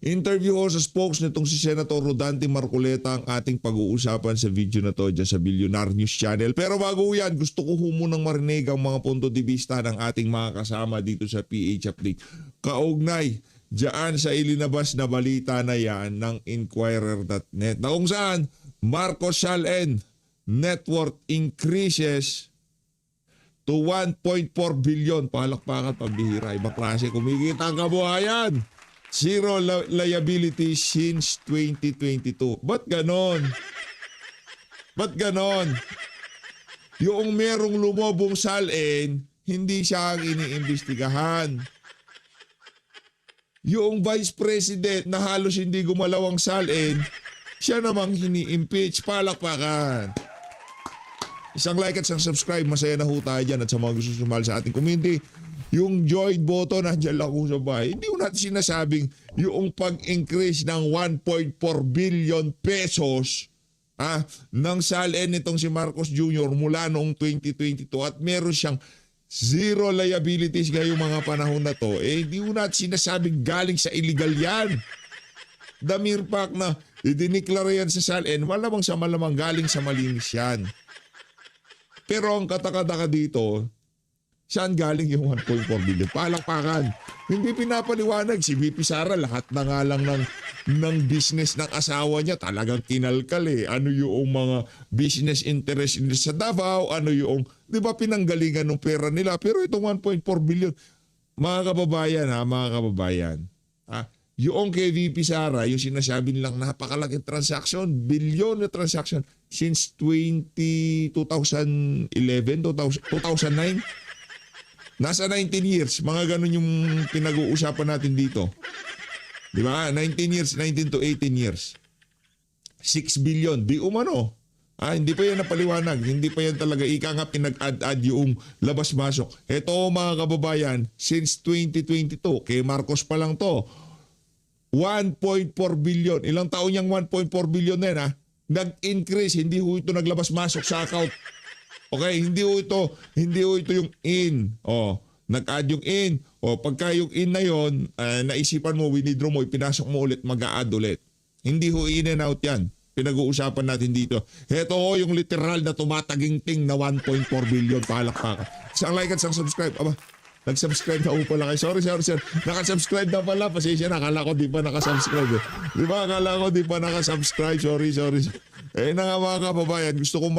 Interview ko sa spokes nitong si Senator Rodante Marcoleta ang ating pag-uusapan sa video na to dyan sa Billionaire News Channel. Pero bago yan, gusto ko munang marinig ang mga punto de vista ng ating mga kasama dito sa PH Update. Kaugnay dyan sa ilinabas na balita na yan ng Inquirer.net na kung saan Marcos Salen net worth increases to 1.4 billion. Palakpakan, pambihira. Ibang klase kumikita ang kabuhayan. Zero liability since 2022. Ba't ganon? Ba't ganon? Yung merong lumobong salin, hindi siya ang iniimbestigahan. Yung vice president na halos hindi gumalaw ang salin, siya namang hini-impeach. Palakpakan. Isang like at isang subscribe. Masaya na ho tayo dyan at sa mga gusto sumali sa ating community. Yung join button, nandiyan lang kung sa bahay. Hindi ko natin sinasabing yung pag-increase ng 1.4 billion pesos ng salin nitong si Marcos Jr. mula noong 2022 at meron siyang zero liabilities ngayong mga panahon na to. Hindi ko natin sinasabing galing sa illegal yan. The mere fact na idiniklara yan sa salin, malamang sa malamang galing sa malinis yan. Pero ang katakataka dito, saan galing yung 1.4 billion? Palakpakan. Hindi pinapaliwanag si VP Sara. Lahat na nga lang ng business ng asawa niya talagang kinalkal eh. Ano yung mga business interest sa Davao? Ano yung, di ba pinanggalingan ng pera nila? Pero itong 1.4 billion, mga kababayan, yung kay VP Sara, yung sinasabi nilang napakalaking transaction, billion na transaction since 2011, 2009. Nasa 19 years, mga ganun yung pinag-uusapan natin dito. Di ba? 19 years, 19 to 18 years. 6 billion, di umano. Hindi pa yan napaliwanag. Hindi pa yan talaga. Ika nga pinag-add-add yung labas-masok. Ito mga kababayan, since 2022, kay Marcos pa lang to, 1.4 billion. Ilang taon yung 1.4 billion na yan nag-increase. Hindi ho ito naglabas-masok sa account. Okay, hindi ho ito yung in. Nag-add yung in. Pagka yung in na yon, naisipan mo, withdraw mo, ipinasok mo ulit, mag-a-add ulit. Hindi ho in and out yan. Pinag-uusapan natin dito. Ito ho yung literal na tumataginting na 1.4 billion. Palakpakan. Isang like at isang subscribe. Nag-subscribe na po pala kayo. Sorry. Naka-subscribe na pala. Pasensya na. Akala ko di pa naka-subscribe. Di ba? Akala ko di pa naka-subscribe. Sorry. Na nga mga kababayan, gusto ko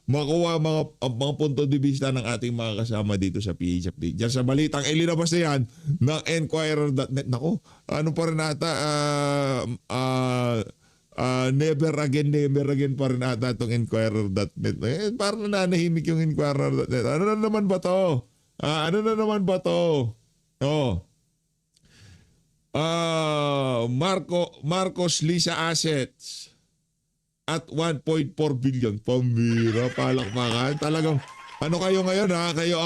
makuha mga punto de vista ng ating mga kasama dito sa PH Update. Diyan sa balitang ilinabas na yan ng Inquirer.net. Nako, ano pa rin ata, never again pa rin ata itong Inquirer.net. Parang nanahimik yung Inquirer.net. Ano na naman ba to? Marcos Lisa Assets at 1.4 billion. Pambira, palakpakan. Talagang, ano kayo ngayon kayo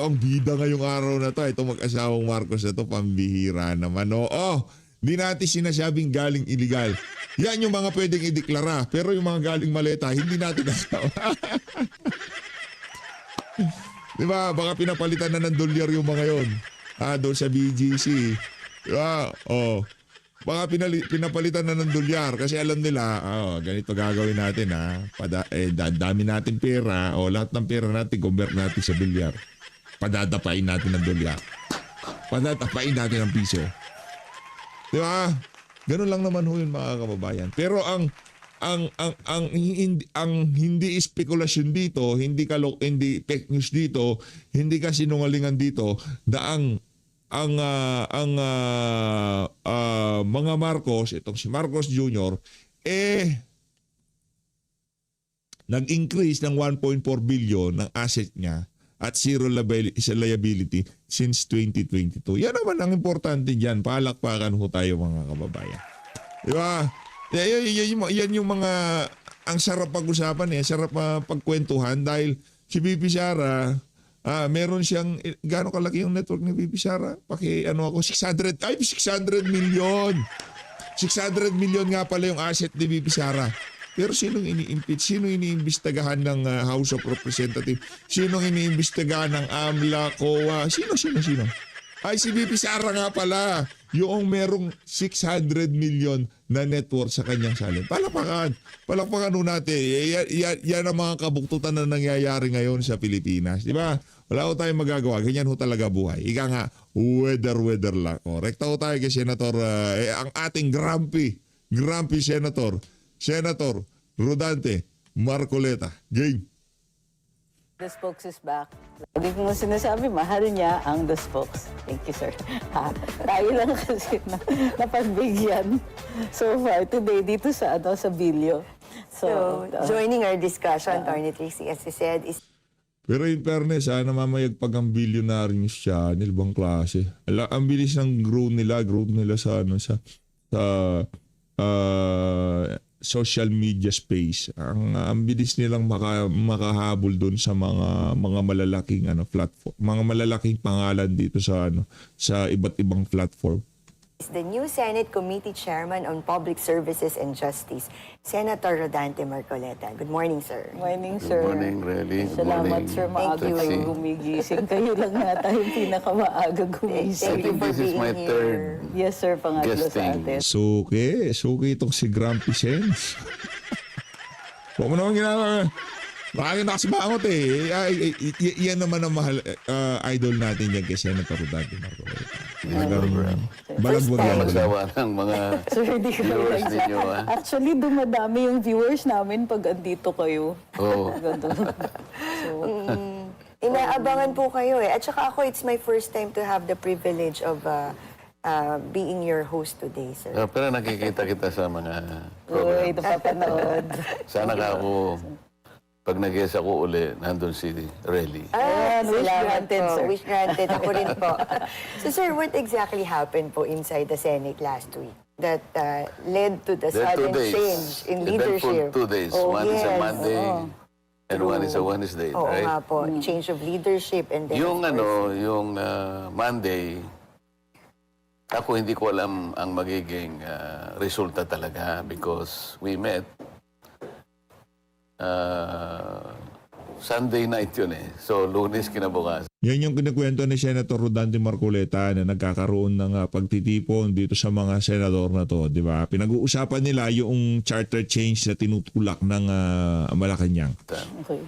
ang bida ngayong araw na to. Itong mag-asawang Marcos na to, pambihira naman. Di natin sinasabing galing illegal. Yan yung mga pwedeng ideklara. Pero yung mga galing maleta, hindi natin nasawa. Diba? Baka pinapalitan na ng dolyar yung mga yon. Doon sa BGC. Diba? Baka pinapalitan na ng dolyar kasi alam nila, ganito gagawin natin dami natin pera, lahat ng pera natin convert natin sa dolyar. Padadapain natin ng dolyar. Padadapain natin ng piso. Di ba? Ganun lang naman ho yun mga kababayan. Pero ang hindi spekulasyon dito, hindi fake news dito, hindi kasinungalingan dito, ang mga Marcos, itong si Marcos Jr., nag-increase ng 1.4 billion ng asset niya at zero liability since 2022. Yan naman ang importante dyan. Palakpakan ho tayo mga kababayan. Di ba? Yan yung mga ang sarap pag-usapan sarap pagkwentuhan dahil si VP Sara, meron siyang, gaano kalaki yung network ni VP Sara? 600 million. 600 million nga pala yung asset ni VP Sara. Pero sinong ini-impeach? Sinong iniimbestigahan ng House of Representatives? Sinong iniimbestigahan ng AMLA, COA? Sino? Ay, si VP Sara nga pala. yung merong 600 million na net worth sa kanyang salin. Palakpakan. Palakpakan nun natin. Yan ang mga kabuktutan na nangyayari ngayon sa Pilipinas. Di ba? Wala ko tayong magagawa. Ganyan ho talaga buhay. Ika nga, weather lang. O, rekta ho tayo kay Senator, ang ating grumpy Senator Rodante Marcoleta. Game. The Spokes is back. Lagi ko sinasabi, mahal niya ang The Spokes. Thank you, sir. Tayo lang kasi napagbigyan so far today dito sa Bilyo. So, joining our discussion, Attorney Tracy, as you said, is Pero in fairness, namamayagpag ang billionaire news channel, bang klase. Ang bilis ng growth nila sa social media space. Ang bilis nilang makahabol doon sa mga malalaking platform, mga malalaking pangalan dito sa iba't ibang platform. the new Senate Committee Chairman on Public Services and Justice, Senator Rodante Marcoleta. Good morning, sir. Morning, sir. Good morning, Relly. Good Salamat, morning. sir. Maaga Thank you. kayo gumigising. Kayo lang nata yung pinakamaaga Thank gumising. you for This is being my here. third. Yes, sir. Pangatlo sa Guesting. atin. Suki itong si Grumpy Sense. Huwag mo naman ginagawa. Baka nakasibangot eh. Yan naman ang mahal, idol natin yan kay Senator Rodante Marcoleta. Balagwag time. lang. Magsawa ng mga Sir, hindi ko viewers lang ninyo. Actually, dumadami yung viewers namin pag andito kayo. Oo. Ganun. So, Inaabangan po kayo eh. At saka ako, it's my first time to have the privilege of being your host today, sir. Pero nakikita kita sa mga uy, program. napapanood. Sana ka ako, pag nag-guess ako uli, nandun si Relly. Ayan, wish Salamat granted, po. sir. Wish granted. Ako rin po. So, sir, what exactly happened po inside the Senate last week that led to the There are 2 sudden days. change in Eventful leadership? 2 days. Oh, One is a yes. Monday and one is a Wednesday, Oo right? nga po. Change of leadership and then, Yung of course, yung Monday, ako hindi ko alam ang magiging resulta talaga because we met Sunday night yun eh. So, Lunes kinabukas. Yan yung kinikwento ni Senator Rodante Marcoleta na nagkakaroon ng pagtitipon dito sa mga senador na to, di ba? Pinag-uusapan nila yung charter change na tinutulak ng Malacanang. Okay.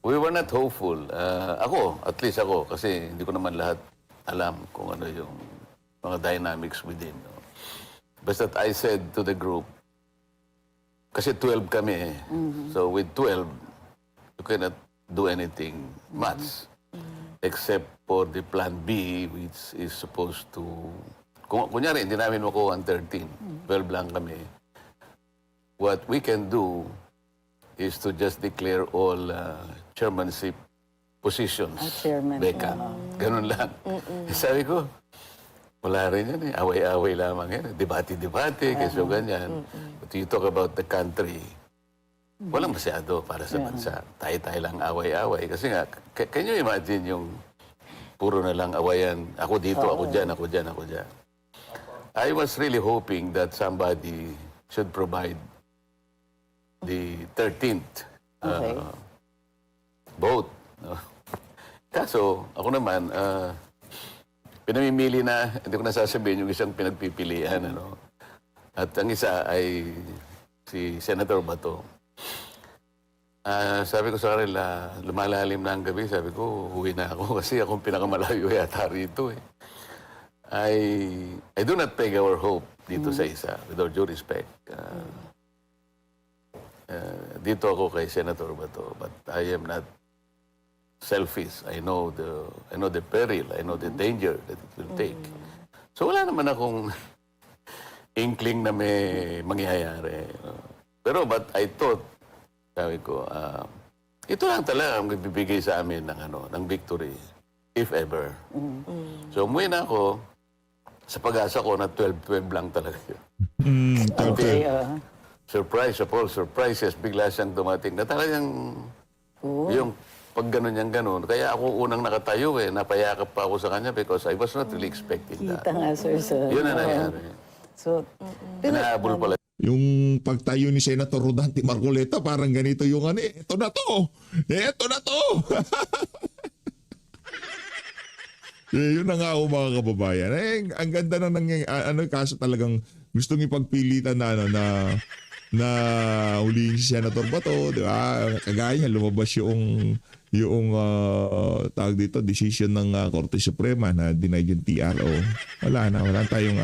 We were not hopeful. At least ako, kasi hindi ko naman lahat alam kung ano yung mga dynamics within. No? Basta I said to the group, kasi 12 kami eh. So with 12, you cannot do anything much except for the plan B which is supposed to... Kunyari, hindi namin makuha ang 13. 12 lang kami. What we can do is to just declare all chairmanship positions. Chairman. Beka. Ganun lang. Sabi ko, wala rin yan eh. Away-away lamang yan. Debate-debate, keso ganyan. But you talk about the country, walang masyado para sa bansa. Tayo-tayo lang away-away. Kasi nga, can you imagine yung puro na lang awayan, ako dito, ako dyan, ako dyan, ako dyan. I was really hoping that somebody should provide the 13th Okay. vote. No? Kaso, ako naman, pinamimili na, hindi ko nasasabihin yung isang pinagpipilian. Ano? At ang isa ay si Senator Bato. Sabi ko sa kanila, lumalalim na ang gabi. Sabi ko, uwi na ako kasi akong pinakamalayo yata rito eh. I do not peg our hope dito sa isa, with all due respect. Dito ako kay Senator Bato, but I am not selfish. I know the peril, I know the danger that it will take. So wala naman akong inkling na may mangyayari. Pero but I thought, sabi ko, ito lang talaga ang bibigay sa amin ng victory, if ever. So umuwi na ako, sa pag-asa ko na 12-12 lang talaga yun. Okay. Surprise of all surprises, bigla siyang dumating na talagang yung pag gano'n yung gano'n. Kaya ako unang nakatayo eh, napayakap pa ako sa kanya because I was not really expecting Kita that. nga, sir. Yun ang nangyari. So, Pinahabol pala. Yung pagtayo ni Senator Rodante Marcoleta, parang ganito yung ito na to! Ito na to! Yun na nga mga kababayan. Ang ganda na kaso talagang gustong ipagpilitan na na huliin si Senator Bato, di ba? Kagaya niya, lumabas yung tawag dito, decision ng Korte Suprema na denied yung TRO. Wala tayong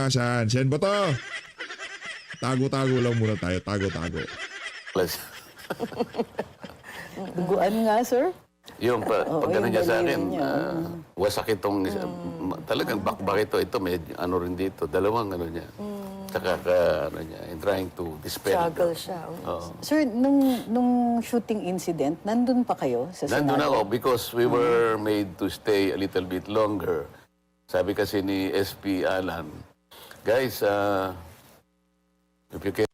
asahan. Sen Bato, tago-tago lang muna tayo, tago-tago. Plus, Duguan nga, sir. yung pag yung ano niya sa daliri akin, niya. wasak itong, talagang bakbak ito may ano rin dito, dalawang ano niya. Tsaka ano niya, in trying to dispel. Struggle siya. Oo. Sir, nung shooting incident, nandun pa kayo sa Nandun Senado? ako because we were made to stay a little bit longer. Sabi kasi ni SP Alan, guys, if you can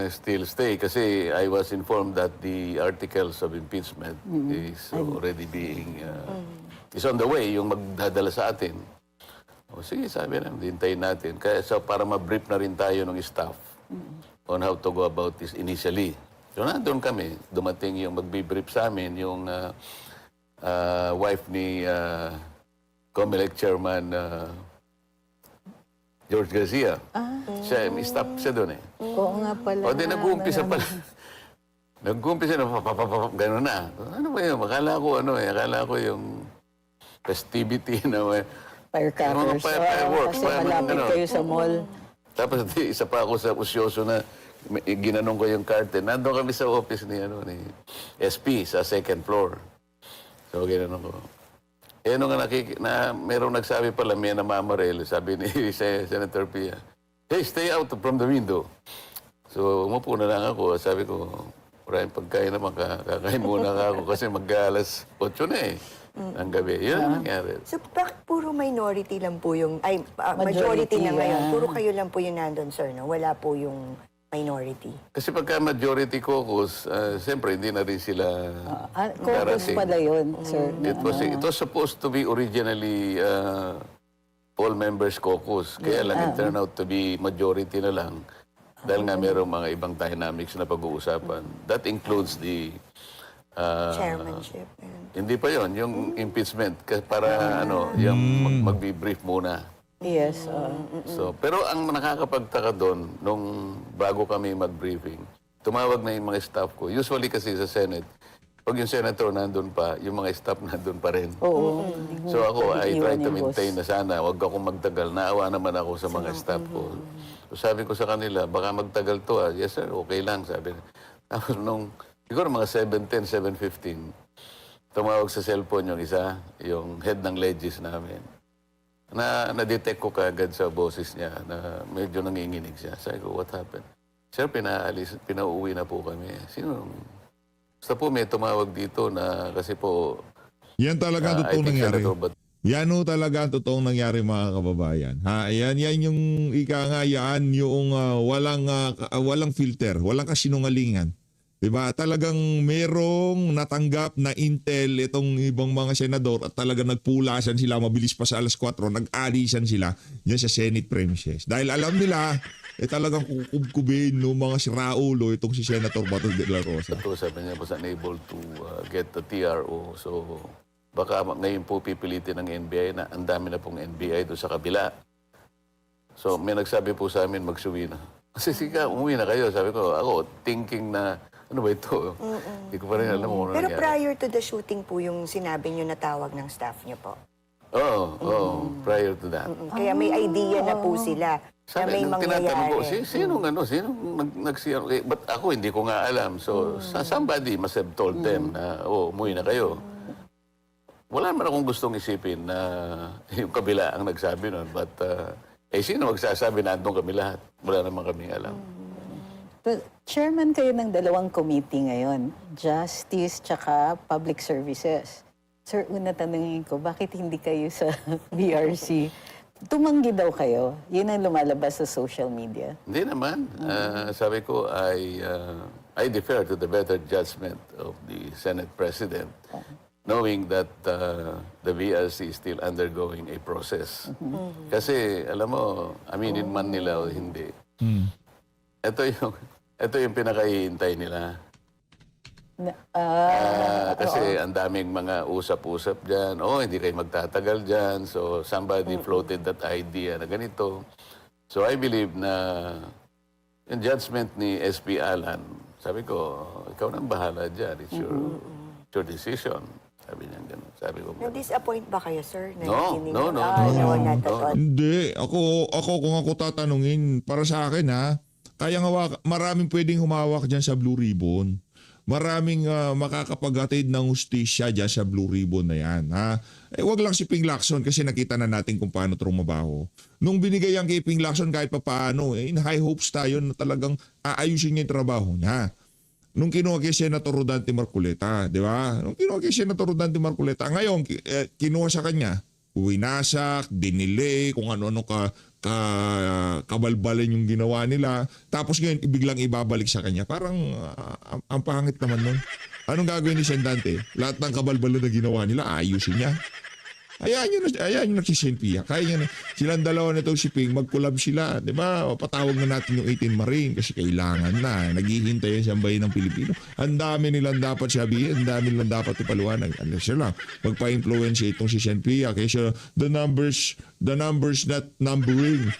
still stay, kasi I was informed that the articles of impeachment is already being, is on the way, yung magdadala sa atin. O sige, sabi na, hintayin natin. Kaya para ma-brief na rin tayo ng staff on how to go about this initially. So nandun kami, dumating yung magbi-brief sa amin, yung wife ni COMELEC Chairman George Garcia. Siya, may staff siya doon eh. Oo nga pala. O di nag-uumpisa pala. Nag-uumpisa na, gano'n na. Ano ba yun? Akala ko yung festivity na Firecrackers. Yung mga fireworks, Kasi parang malapit ano. kayo sa mall. Tapos isa pa ako sa usyoso na ginanong ko yung curtain. Nandun kami sa office ni SP sa second floor. So ginanong ko. Nung merong nagsabi pala, may namamarel, sabi ni Senator Pia, hey, stay out from the window. So umupo na lang ako. Sabi ko, maraming pagkain naman, kakain muna ako kasi mag-alas 8 na eh. Ang gabi. Yun ang nangyari. So, bakit puro minority lang po yung, majority na ngayon? Puro kayo lang po yung nandun, sir, no? Wala po yung minority. Kasi pagka majority caucus, siyempre hindi na rin sila Caucus darating. pala yun, sir. It was supposed to be originally all members caucus. Kaya lang it turned out to be majority na lang. Dahil nga mayroong mga ibang dynamics na pag-uusapan. That includes the Chairmanship. hindi pa yon yung impeachment para yung magbi-brief muna. Yes. So, pero ang nakakapagtaka doon nung bago kami mag-briefing, tumawag na yung mga staff ko. Usually kasi sa Senate, pag yung senator nandun pa, yung mga staff nandun pa rin. Oo. So ako, I try to Iwan yung boss. maintain na sana, wag akong magtagal. Naawa naman ako sa mga staff ko. So sabi ko sa kanila, baka magtagal to ah. Yes sir, okay lang, sabi. Tapos nung, siguro mga 7:10, 7:15, tumawag sa cellphone yung isa, yung head ng legis namin. Na-detect ko kaagad sa boses niya na medyo nanginginig siya. Sabi ko, what happened? Sir, pinauwi na po kami. Sino? Basta po may tumawag dito na kasi po, Yan talaga ang I totoong think nangyari. Senator Bato. Yan ho talaga ang totoong nangyari mga kababayan. Yan yung ika nga yan yung walang filter, walang kasinungalingan. 'Di ba? Talagang merong natanggap na intel itong ibang mga senador at talagang nagpulasan sila mabilis pa sa alas 4, nag-alisan sila diyan sa Senate premises. Dahil alam nila talagang kukubkubin no mga siraulo itong si Senator Bato de la Rosa. Ito, sabi niya, was unable to get the TRO. So, baka ngayon po pipilitin ng NBI na ang dami na pong NBI doon sa kabila. So, may nagsabi po sa amin, magsuwi na. Kasi sige, umuwi na kayo. Sabi ko, ako, thinking na, ano ba ito? Hindi ko pa rin alam kung ano Pero nangyari. prior to the shooting po yung sinabi nyo na tawag ng staff nyo po. Oo, prior to that. Kaya may idea na po sila na may nung tinatanong ko, mangyayari. sinong nag-CR? But ako, hindi ko nga alam. So, somebody must have told them na, umuwi na kayo. Wala naman akong gustong isipin na yung kabila ang nagsabi nun. But, sino magsasabi na andun kami lahat? Wala naman kaming alam. But, chairman kayo ng dalawang committee ngayon, Justice tsaka Public Services. Sir, una tanungin ko, bakit hindi kayo sa BRC? Tumanggi daw kayo. Yun ang lumalabas sa social media. Hindi naman. Sabi ko, I defer to the better judgment of the Senate President, knowing that the BRC is still undergoing a process. Kasi, alam mo, aminin man nila o hindi, ito yung pinakahihintay nila. Kasi ang daming mga usap-usap dyan. Oh, hindi kayo magtatagal dyan. So, somebody floated that idea na ganito. So, I believe na yung judgment ni SP Alan, sabi ko, ikaw nang bahala dyan. It's your decision. Sabi niya gano'n. Sabi ko, Na-disappoint ba kayo, sir? No, Nakikinig no, mo? no, Ah, no, not at no. all. Hindi. Ako kung ako tatanungin, para sa akin ha, kaya maraming pwedeng humawak dyan sa Blue Ribbon. Maraming makakapaghatid ng hustisya dyan sa Blue Ribbon na yan. Ha? Wag lang si Ping Lacson kasi nakita na natin kung paano trumabaho. Nung binigay ang kay Ping Lacson kahit pa paano, in high hopes tayo na talagang aayusin niya yung trabaho niya. Nung kinuha kay Senator Rodante Marcoleta, di ba? Nung kinuha kay Senator Rodante Marcoleta, ngayon kinuha sa kanya, winasak, dinilay, kung ano-ano kabalbalin yung ginawa nila. Tapos ngayon, biglang ibabalik sa kanya. Parang ang pangit naman nun. Anong gagawin ni Sendante? Lahat ng kabalbalan na ginawa nila, ayusin niya. Ayan yung nagsisenpiya. Kaya niya na. Silang dalawa na itong si Ping, mag-collab sila. Di ba? Patawag na natin yung 18 Marine kasi kailangan na. Naghihintay yan sa bayan ng Pilipino. Ang dami nilang dapat sabihin. Ang dami nilang dapat ipaliwanag. Ano sila? Magpa-influence itong si Senpia. Kaya the numbers not numbering.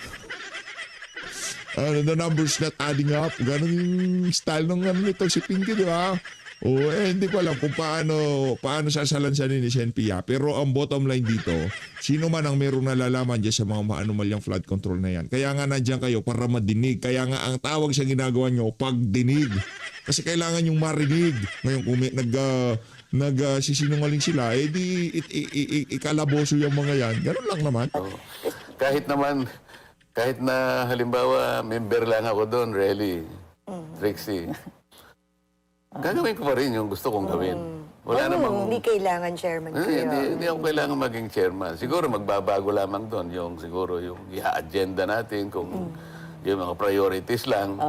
The numbers not adding up. Ganon yung style ng nito si Pinky, di ba? Hindi ko alam kung paano sasalansanin ni Senpia. Pero ang bottom line dito, sino man ang merong nalalaman dyan sa mga maanumalyang flood control na yan. Kaya nga nandiyan kayo para madinig. Kaya nga ang tawag sa ginagawa nyo, pagdinig. Kasi kailangan yung marinig. Ngayon kung nagsisinungaling sila, ikalaboso yung mga yan. Ganun lang naman. Kahit na halimbawa member lang ako doon, really, Trixie, gagawin ko pa rin yung gusto kong gawin. Wala namang... Hindi kailangan chairman kayo. Hindi ako kailangan maging chairman. Siguro magbabago lamang doon siguro yung i-agenda natin kung yung mga priorities lang.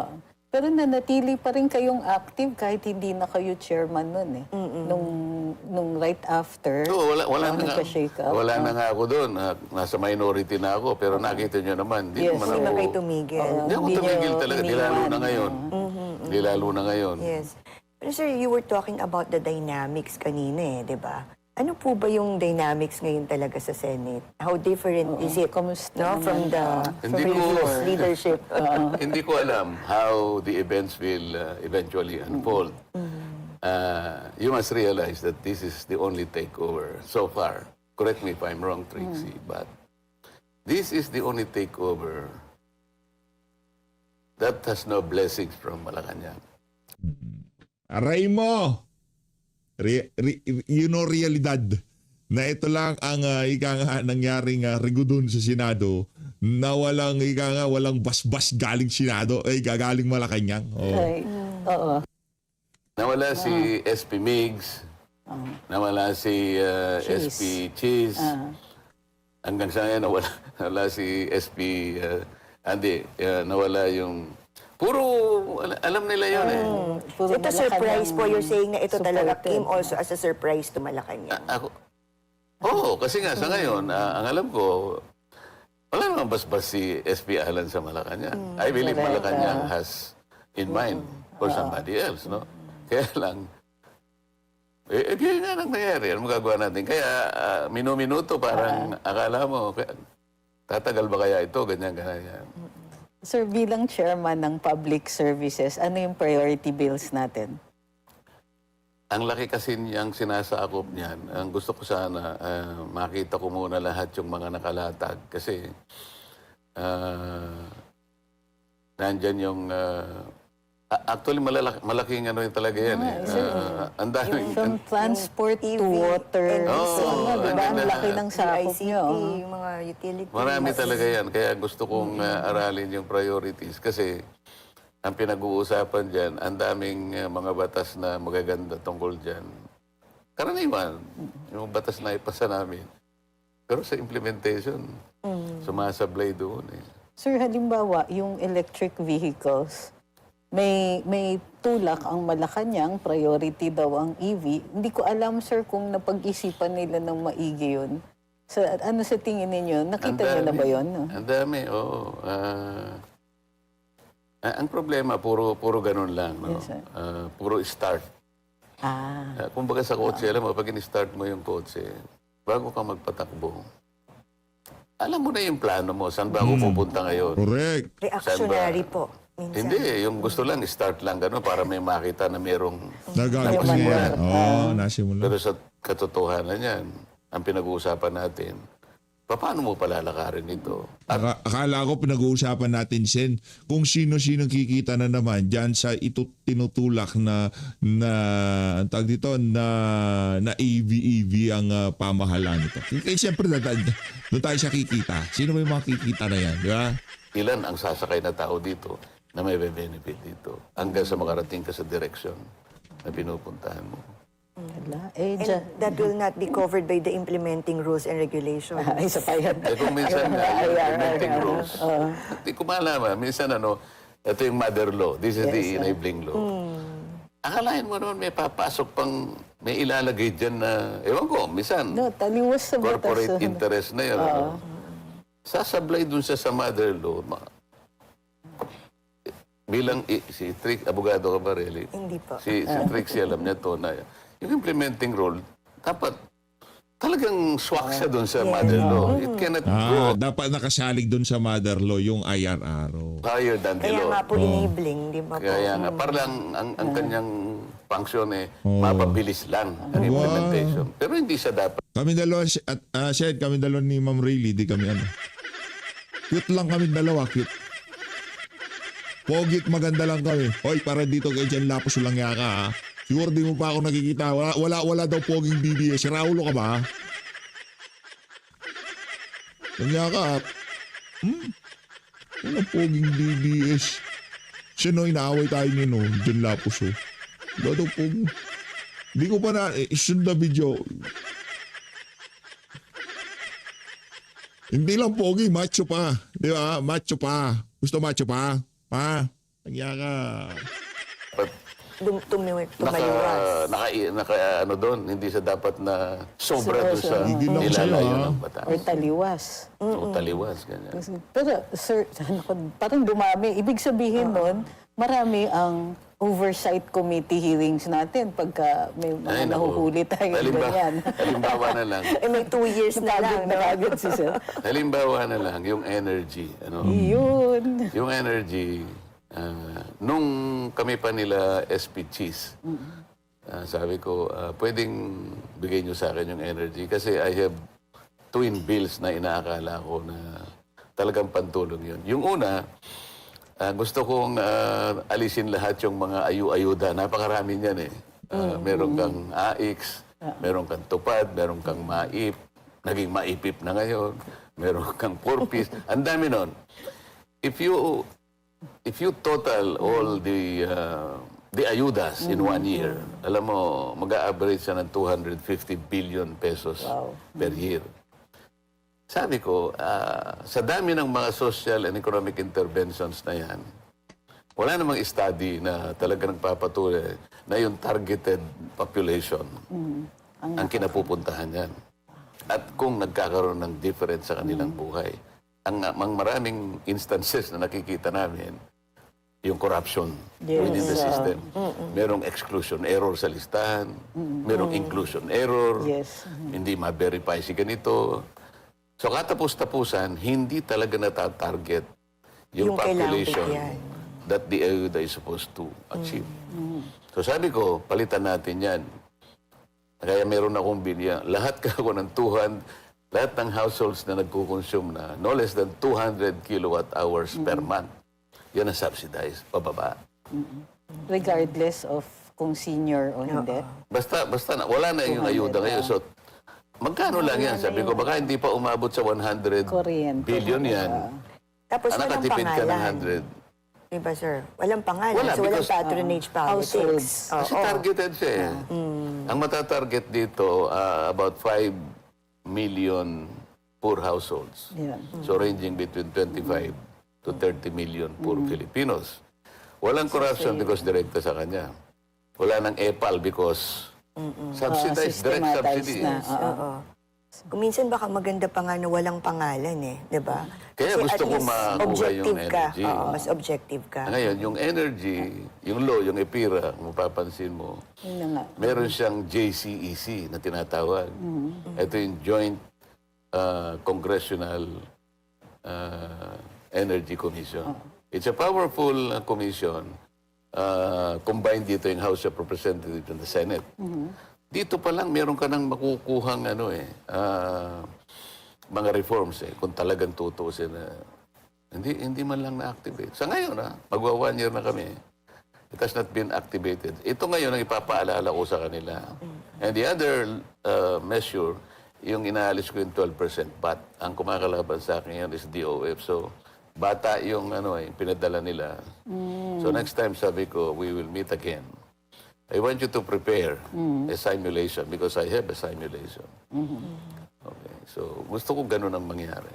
Pero nanatili pa rin kayong active kahit hindi na kayo chairman nun eh. Nung right after, Wala nagka-shake up. Wala na nga ako doon. Nasa minority na ako. Pero nakita nyo naman, hindi Yes, naman Hindi ako... na kayo tumigil. Hindi ako tumigil talaga. Di lalo na ngayon. Di lalo na ngayon. Yes. Pero sir, you were talking about the dynamics kanina di ba? Ano po ba yung dynamics ngayon talaga sa Senate? How different is it Kamusta from the Hindi ko- previous leadership? Hindi ko alam how the events will eventually unfold. You must realize that this is the only takeover so far. Correct me if I'm wrong, Trixie, but this is the only takeover that has no blessings from Malacanang. Aray mo! Realidad na ito lang ang nangyaring rigudon sa Senado na walang basbas galing Senado galing Malacanang. Ay, oo. Nawala si SP Migs, nawala si SP Cheese, hanggang sa ngayon nawala si SP Andy, nawala yung... Puro, alam nila yun eh. Puro Ito surprise po. You're saying na ito talaga supported. came also as a surprise to Malacanang. Kasi nga sa ngayon, ang alam ko, wala naman basbas si SP Alan sa Malacanang. I believe correct, Malacanang has in mind for somebody else, no? Kaya lang, kaya nga nang nangyari. Ano magagawa natin? Kaya minuminuto parang akala mo, tatagal ba kaya ito? Ganyan. Sir, bilang chairman ng public services, ano yung priority bills natin? Ang laki kasi niyang sinasakop niyan. Ang gusto ko sana, makita ko muna lahat yung mga nakalatag. Kasi, nandyan yung... actually, malaking ano yung talaga yan eh. Ang daming... From transport to water. Diba? Ang laki ng sakop ICT, nyo. yung mga utilities. Marami talaga yan. Kaya gusto kong aralin yung priorities. Kasi ang pinag-uusapan dyan, ang daming mga batas na magaganda tungkol dyan. Karaniwan, yung batas na ipasa namin. Pero sa implementation, sumasablay doon eh. Sir, halimbawa, yung electric vehicles, may tulak ang Malacanang, priority daw ang EV. Hindi ko alam, sir, kung napag-isipan nila ng maigi yun. Ano sa tingin ninyo? Nakita niyo na ba yun? No? Ang dami, oo. Ang problema, puro ganun lang. No? Yes, sir. Puro start. Kumbaga sa kotse, alam mo, pag in-start mo yung kotse, bago ka magpatakbo, alam mo na yung plano mo, saan ba ako pupunta ngayon? Correct. Reactionary po. Minsan. Hindi, yung gusto lang, start lang gano'n para may makita na merong... Nagagasimulan. Oo, nasimulan. Pero sa katotohanan yan, ang pinag-uusapan natin, paano mo palalakarin ito? Akala ko pinag-uusapan natin, Sen, kung sino-sino kikita na naman dyan sa tinutulak na ang tawag dito, na EV ang pamahalaan nito. Kaya siyempre, doon tayo siya kikita. Sino ba yung mga kikita na yan, di ba? Ilan ang sasakay na tao dito na may benefit dito hanggang sa makarating ka sa direksyon na pinupuntahan mo. Wala. Eh, And that will not be covered by the implementing rules and regulations. Ay, sa payan. Eh kung minsan nga, yung implementing rules, hindi ko malaman. Minsan ito yung mother law. This is the enabling law. Akalain mo naman may papasok pang, may ilalagay dyan na, ewan ko, minsan, No, taliwas sa batas. corporate interest na yun. Sasablay dun siya sa mother law. Bilang, si Trix, abogado ka ba, really? Hindi po. Si Trixie, alam niya to na yung implementing rule, dapat talagang swak siya doon sa mother law. It cannot go Dapat nakasalig doon sa mother law yung IRR. higher than the Kaya law. nga po enabling, di ba po? Kaya nga, parang ang kanyang function mapabilis lang ang implementation. Pero hindi siya dapat. Kami dalawa, at Shed, kami dalawa ni Ma'am Rayleigh, di kami ano. Cute lang kami dalawa, cute. Pogit, maganda lang kami. Hoy, para dito kay Jan Lapos lang yaka ha. Sure, di mo pa ako nakikita. Wala daw poging BBS. Raulo ka ba? Kanya ka. Wala poging BBS. Siya inaaway tayo niyo no. Jan Lapos oh. Wala daw poging. Hindi ko pa na, isunod na video. Hindi lang pogi, macho pa. Di ba? Macho pa. Gusto macho pa? Pa? Kanya ka. Tumayuras. Ano doon, hindi siya dapat na sobra doon sa Hindi lang siya, nilalayo ng batas. Or taliwas. So, taliwas, ganyan. Pero, sir, parang dumami. Ibig sabihin nun, marami ang oversight committee hearings natin pagka may mga nahuhuli tayo ganyan. Halimbawa na lang. Eh, may 2 years na lang. no? Napagod si sir. Halimbawa na lang, yung energy. Yun. Yung energy, nung kami pa nila SP Cheese, sabi ko, pwedeng bigay nyo sa akin yung energy kasi I have twin bills na inaakala ko na talagang pantulong yun. Yung una, gusto kong alisin lahat yung mga ayu-ayuda. Napakarami niyan eh. Meron kang AX, meron kang tupad, meron kang maip, naging maipip na ngayon, meron kang purpose. Ang dami nun. If you total all the ayudas in 1 year, alam mo, mag-a-average siya ng 250 billion pesos per year. Sabi ko, sa dami ng mga social and economic interventions na yan, wala namang study na talaga nagpapatuloy na yung targeted population ang kinapupuntahan yan. At kung nagkakaroon ng difference sa kanilang buhay, ang maraming instances na nakikita namin, yung corruption within the system. Merong exclusion error sa listahan, merong inclusion error, hindi ma-verify si ganito. So katapos-tapusan, hindi talaga natatarget yung population that the ayuda is supposed to achieve. So sabi ko, palitan natin yan. Kaya meron akong bilya. Lahat ako ng lahat ng households na nagkukonsume na no less than 200 kilowatt hours per month, yan ang subsidized, pababa. Regardless of kung senior o hindi. Basta wala na yung ayuda ngayon. So, magkano lang yan? Sabi ko, baka hindi pa umabot sa 100 billion yan. Tapos walang Nakatipid ka ng pangalan. 100. Diba, sir? Walang pangalan. Wala, so, walang because, patronage politics. Kasi targeted siya eh. Ang matatarget dito, about 5 million poor households. Yeah. So ranging between 25 to 30 million poor Filipinos. Walang corruption because direkta sa kanya. Wala nang EPAL because subsidized, direct systematized subsidy. na. Kung minsan baka maganda pa nga na walang pangalan eh, di ba? Kaya Kasi gusto at ko least makuha yung objective ka. energy. Oo, mas objective ka. Ngayon, yung energy, yung law, yung EPIRA, kung mapapansin mo, Yun na nga. meron siyang JCEC na tinatawag. Ito yung Joint Congressional Energy Commission. It's a powerful commission. Combined dito yung House of Representatives and the Senate. Dito pa lang, meron ka nang makukuhang mga reforms kung talagang tutusin na hindi man lang na-activate. Sa ngayon, magwa 1 year na kami. It has not been activated. Ito ngayon ang ipapaalala ko sa kanila. And the other measure, yung inaalis ko yung 12% but ang kumakalaban sa akin yan is DOF. So, bata yung pinadala nila. So next time, sabi ko, we will meet again. I want you to prepare a simulation because I have a simulation. Okay. So, gusto ko ganun ang mangyari.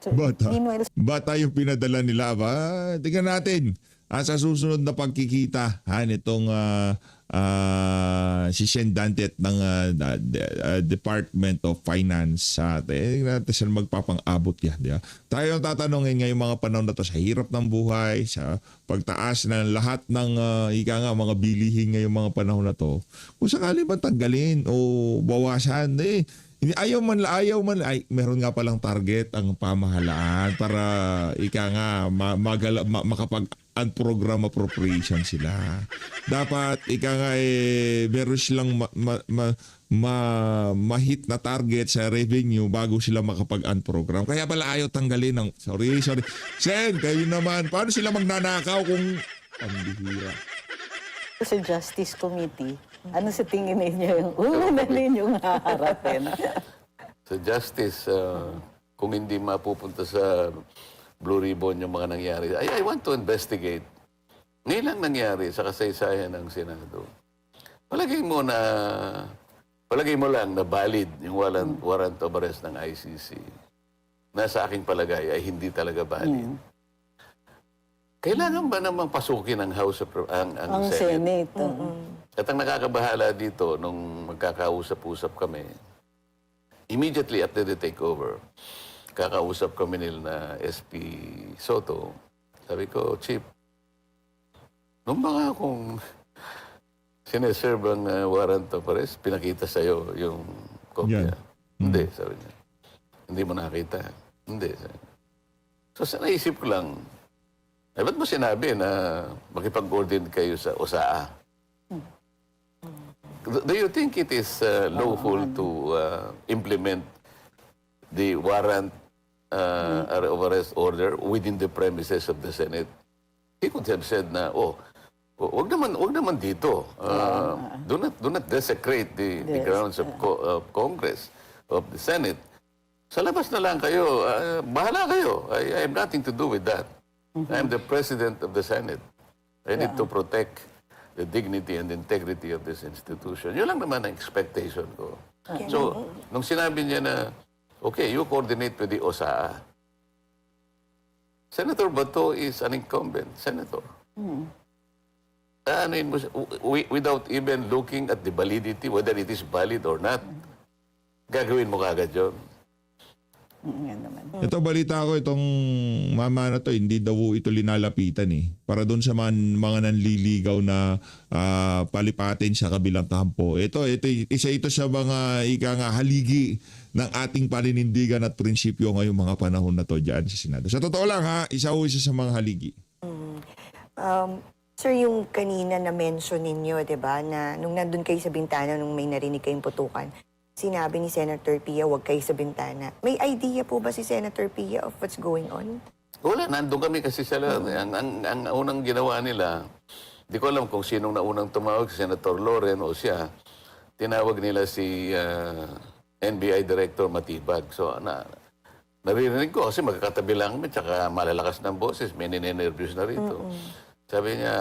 So, Bata. meanwhile, Bata yung pinadala nila ba? Tingnan natin. Sa susunod na pagkikita nitong si Sen Dantet ng Department of Finance sa atin. Natin sila magpapang-abot yan. Di ba? Tayo ang tatanungin ngayong mga panahon na to sa hirap ng buhay, sa pagtaas ng lahat ng mga bilihin ngayong mga panahon na to. Kung sakali ba tanggalin o bawasan, ayaw man, meron nga palang target ang pamahalaan para makapag-unprogram appropriation sila. Dapat meron silang ma-hit na target sa revenue bago sila makapag-unprogram. Kaya pala ayaw tanggalin ng, sorry. Sen, kayo naman, paano sila magnanakaw kung pambihira? sa Justice Committee, ano sa tingin ninyo yung una ninyong haharapin? Sa justice, kung hindi mapupunta sa Blue Ribbon yung mga nangyari, I want to investigate. Ngayon lang nangyari sa kasaysayan ng Senado. Palagay mo lang na valid yung warrant of arrest ng ICC. Na sa aking palagay ay hindi talaga valid. Kailangan ba namang pasukin ng House of ang Senate? At ang nakakabahala dito, nung magkakausap-usap kami, immediately after the takeover, kakausap kami nila na SP Soto. Sabi ko, Chief, nung baka kung sineserve ang warrant of arrest, pinakita sa'yo yung kopya. Yeah. Hindi, sabi niya. Hindi mo nakita. Hindi. Sabi. So sa naisip ko lang, ba't mo sinabi na makipag-coordinate kayo sa OSAA? Do you think it is lawful to implement the warrant of arrest order within the premises of the Senate? He could have said na, wag naman dito. Do not desecrate the grounds of Congress, of the Senate. Sa labas na lang kayo. Bahala kayo. I have nothing to do with that. I am the President of the Senate. I need to protect the dignity and integrity of this institution. Yun lang naman ang expectation ko. So, nung sinabi niya na, okay, you coordinate with the OSAA. Senator Bato is an incumbent senator. Without even looking at the validity, whether it is valid or not, gagawin mo kagad yun. Yan naman. Ito balita ko, itong mama na to, hindi daw ito linalapitan para doon sa mga nanliligaw na palipatin sa kabilang kampo. Isa ito sa mga haligi ng ating paninindigan at prinsipyo ngayong mga panahon na to dyan sa Senado. Sa totoo lang isa sa mga haligi. Sir, yung kanina na mention ninyo, 'di ba, na nung nandun kayo sa bintana nung may narinig kayong putukan, sinabi ni Senator Pia, huwag kayo sa bintana. May idea po ba si Senator Pia of what's going on? Wala, nandun kami kasi sila. Ang unang ginawa nila, di ko alam kung sinong naunang tumawag, si Senator Loren o siya, tinawag nila si NBI Director Matibag. So, naririnig ko kasi magkakatabi lang kami, tsaka malalakas ng boses, may ninenervyos na rito. Sabi niya,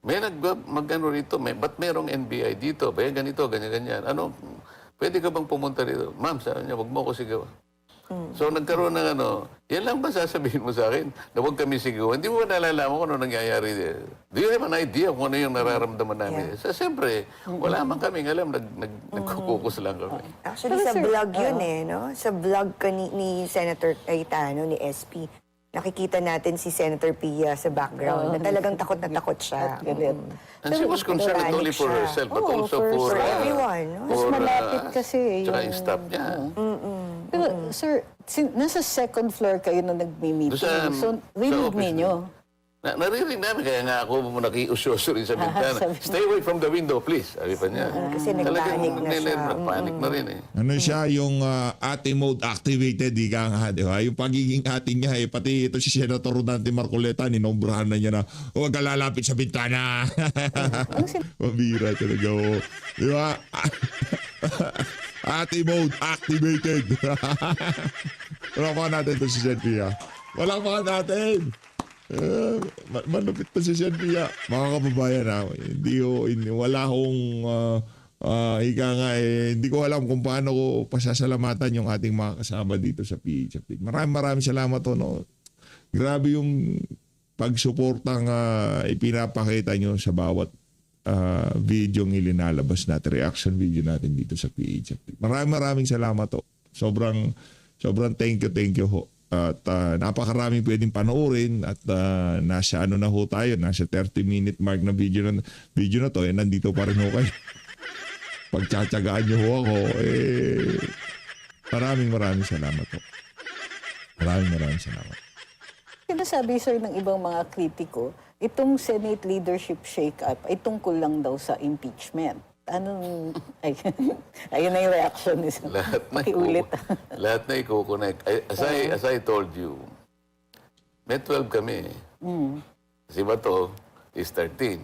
may mag-ano rito, ba't merong NBI dito? Ba ganito, ganyan-ganyan. Pwede ka bang pumunta rito? Ma'am, sabi niya, wag mo ako sigaw. So nagkaroon ng ano, yan lang ba sasabihin mo sa akin na huwag kami sigaw? Hindi mo ba nalalaman kung ano nangyayari? Do you have an idea kung ano yung nararamdaman namin? So, siyempre, wala man kaming alam, nagkukukus lang kami. Actually, Pero sa sir, vlog yun no? Sa vlog ni Senator Cayetano, ni SP, nakikita natin si Senator Pia sa background na talagang takot na takot siya. Galit. And she was concerned not only for Panic siya. herself, but Oo, also for for everyone, no? Mas malapit kasi Tsaka yung- yung staff niya. Pero sir, nasa second floor kayo na nagmi-meeting. Doon sa- So, sa rinig office ninyo. Naririnig namin, kaya nga ako nakiusyoso rin sa bintana. Sabi- Stay away from the window, please. Sabi pa niya. Kasi nagpanik na siya. Nagpanik na rin eh. Ano siya, yung ate mode activated, di ka nga, di ba? Yung pagiging ate niya, pati ito si Senator Rodante Marcoleta, ninombrahan na niya na, huwag ka lalapit sa bintana. Mabira talaga, oh. Di ba? Ate mode activated. Wala natin ito si Senpia. Wala natin. Malupit pa si Senpia. Mga kababayan na, wala akong ika nga hindi ko alam kung paano ko pasasalamatan yung ating mga kasama dito sa PH Update. Maraming salamat to, no. Grabe yung pagsuportang ipinapakita nyo sa bawat video ng ilinalabas natin, reaction video natin dito sa PH Update. Maraming salamat to. Sobrang thank you ho. At napakaraming pwedeng panoorin at nasa na ho tayo, nasa 30-minute mark na video na to, nandito pa rin ho kayo. Pagtsatsagaan niyo ho ako, maraming salamat po. Maraming salamat. Sinasabi sir ng ibang mga kritiko, itong Senate leadership shake-up ay tungkol lang daw sa impeachment. Ayun na yung reaction ni sir. Lahat na Pakiulit. lahat na i-connect. As I told you, may 12 kami. Si Bato is 13.